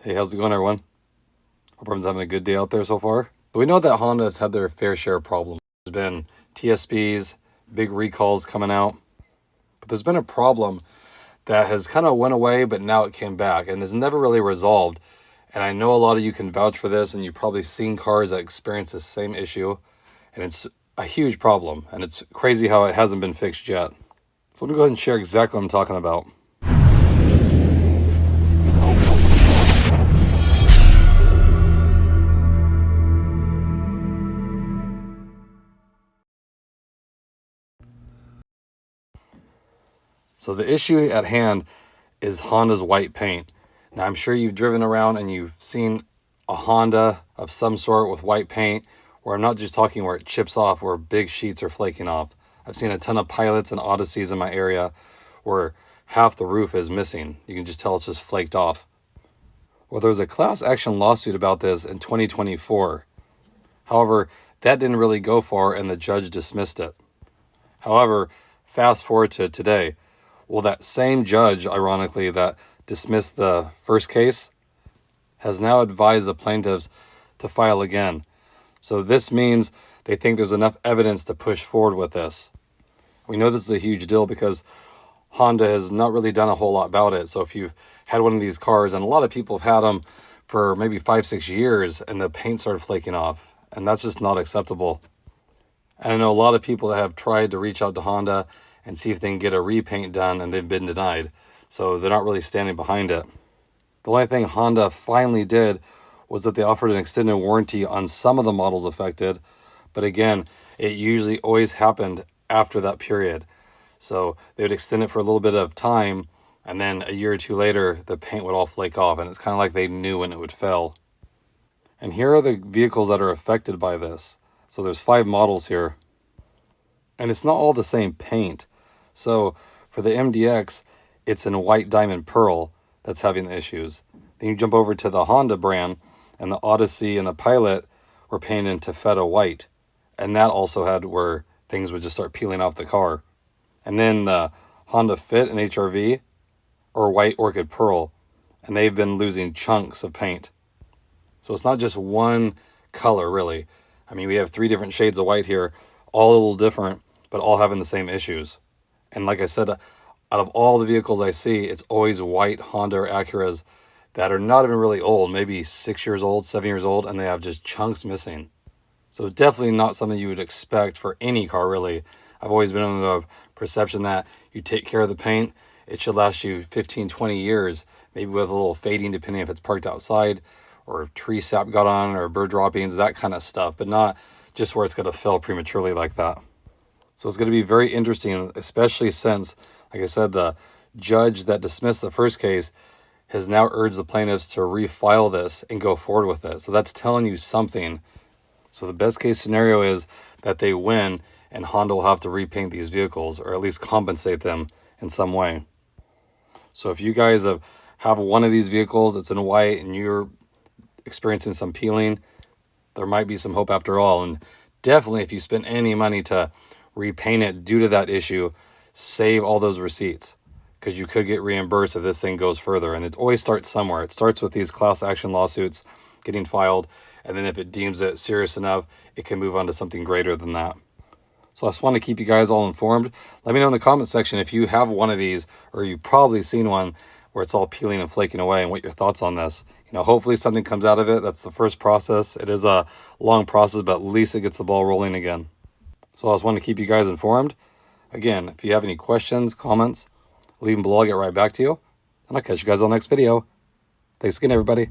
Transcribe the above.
Hey, how's it going, everyone? Hope everyone's having a good day out there so far. We know that Honda has had their fair share of problems. There's been TSPs, big recalls coming out, but there's been a problem that has kind of went away, but now it came back and is never really resolved. And I know a lot of you can vouch for this, and you've probably seen cars that experience the same issue, and it's a huge problem, and it's crazy how it hasn't been fixed yet. So let me go ahead and share exactly what I'm talking about. So the issue at hand is Honda's white paint. Now I'm sure you've driven around and you've seen a Honda of some sort with white paint, where I'm not just talking where it chips off, where big sheets are flaking off. I've seen a ton of Pilots and Odysseys in my area where half the roof is missing. You can just tell it's just flaked off. Well, there was a class action lawsuit about this in 2024. However, that didn't really go far and the judge dismissed it. However, fast forward to today. Well, that same judge, ironically, that dismissed the first case has now advised the plaintiffs to file again. So this means they think there's enough evidence to push forward with this. We know this is a huge deal because Honda has not really done a whole lot about it. So if you've had one of these cars, and a lot of people have had them for maybe 5-6 years, and the paint started flaking off, and that's just not acceptable. And I know a lot of people that have tried to reach out to Honda and see if they can get a repaint done, and they've been denied. So they're not really standing behind it. The only thing Honda finally did was that they offered an extended warranty on some of the models affected. But again, it usually always happened after that period. So they would extend it for a little bit of time, and then a year or two later, the paint would all flake off. And it's kind of like they knew when it would fail. And here are the vehicles that are affected by this. So there's 5 models here. And it's not all the same paint. So for the MDX, it's in white diamond pearl that's having the issues. Then you jump over to the Honda brand, and the Odyssey and the Pilot were painted in taffeta white. And that also had where things would just start peeling off the car. And then the Honda Fit and HRV are white orchid pearl, and they've been losing chunks of paint. So it's not just one color, really. I mean, we have 3 different shades of white here, all a little different, but all having the same issues. And like I said, out of all the vehicles I see, it's always white Honda or Acuras that are not even really old, maybe 6 years old, 7 years old, and they have just chunks missing. So definitely not something you would expect for any car, really. I've always been under the perception that you take care of the paint, it should last you 15, 20 years, maybe with a little fading depending if it's parked outside, or tree sap got on, or bird droppings, that kind of stuff, but not just where it's going to fail prematurely like that. So it's going to be very interesting, especially since, like I said, the judge that dismissed the first case has now urged the plaintiffs to refile this and go forward with it. So that's telling you something. So the best case scenario is that they win and Honda will have to repaint these vehicles, or at least compensate them in some way. So if you guys have one of these vehicles, it's in white, and you're experiencing some peeling, there might be some hope after all. And definitely, if you spend any money to repaint it due to that issue, save all those receipts, because you could get reimbursed if this thing goes further. And it always starts somewhere. It starts with these class action lawsuits getting filed, and then if it deems it serious enough, it can move on to something greater than that. So I just want to keep you guys all informed. Let me know in the comment section if you have one of these, or you've probably seen one where it's all peeling and flaking away, and what your thoughts on this. Hopefully something comes out of it. That's the first process. It is a long process, but at least it gets the ball rolling again. So I just want to keep you guys informed. Again, if you have any questions, comments, leave them below. I'll get right back to you. And I'll catch you guys on the next video. Thanks again, everybody.